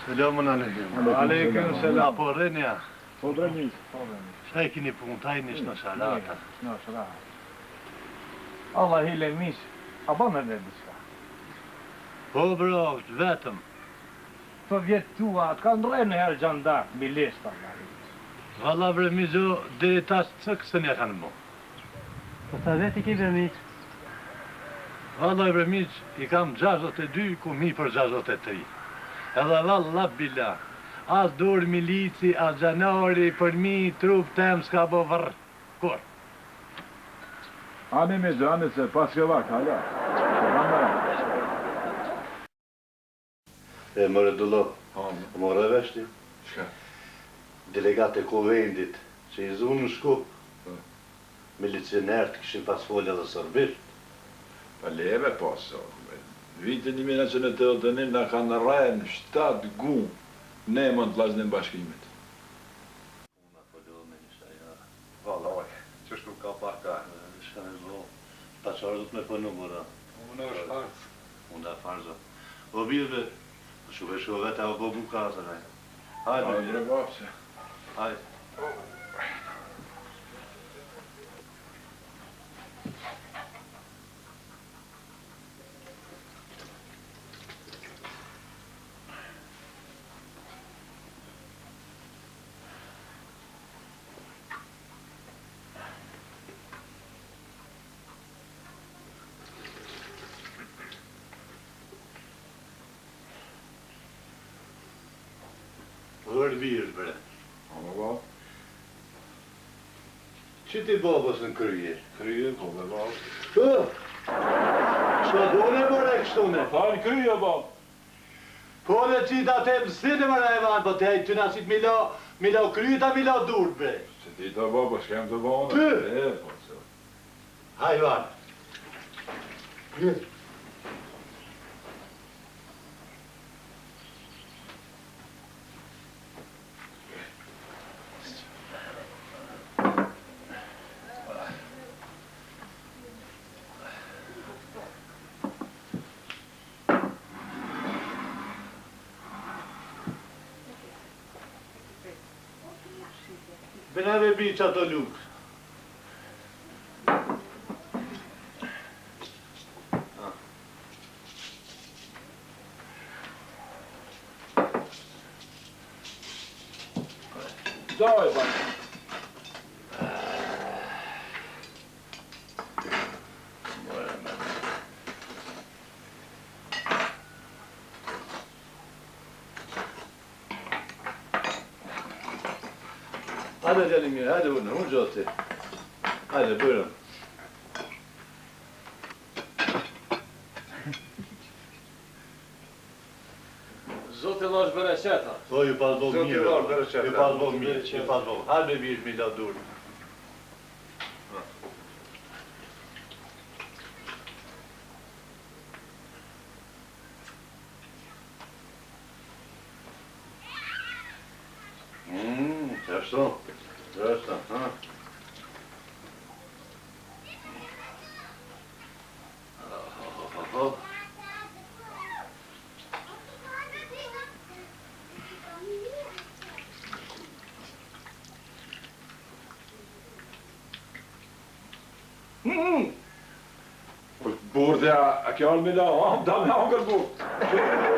Selamun alaikum. Aleikum selam. Po rënja. Po drejt. Sa e keni punë, tajnish në salata. Në salata. Allah hile mis, a bëmë edhe diska. Po bro, vetëm. Të vjetë tua, të ka ndrejnë në herë gjandarë, milista. Valla vremizo, deri tas cëksën ja kanë mu. Po ta veti ki vremiz? Valla vremiz, i kam 62, ku mi për 63. Edhe valla bila, as dur milici, as gjanari, për mi trup tem s'ka bo vërë. Kur? Ani me gjani se pas ke vak, hala. E mërë dullo, mërë e veshti? Shka? Delegat e Kuvendit, që i zunë në Shkup, milicionert këshin pas folja dhe sërbisht. Pa leve paso. Vitin 1981 na kanë rrenë 7 gu ne mund të vllaznin bashkimit. Una foljo me një shaja. Valoj, qështu ka parka? Shka në zlo. Ta qarë dhët me pënu, mëra. Unë është farz. Unë e farzo. O birve, shuve vete o bo bukazër, hajde. Hajde, Hajde, babse. hajde. Vërë birë, bre. Ama ba? Që ti babës në kryje? Kryje, po me ba. Shko dune, mëre, kështune? Thanë kryje, ba. Po dhe qita te mësine, mëre, e vanë, po te hajtë të nasit mila kryje ta mila dur, bre. Se ti ta ba, po shkem të ba. Ty! E, po se. Hajë, vanë. Beneve bi që ato lukë. Daj, ba. Hajde djali mirë, hajde unë gjoti. Hajde, bërëm. Zotë lash bereqeta. Po, ju pas bo mirë. Zotë larë, bereqeta. Ju pas bo mirë, ju pas bo. Hajde mirë, mila dur. Qashtu, qashtu, ha? Burdja, a kjo alë mila, da me angër burd.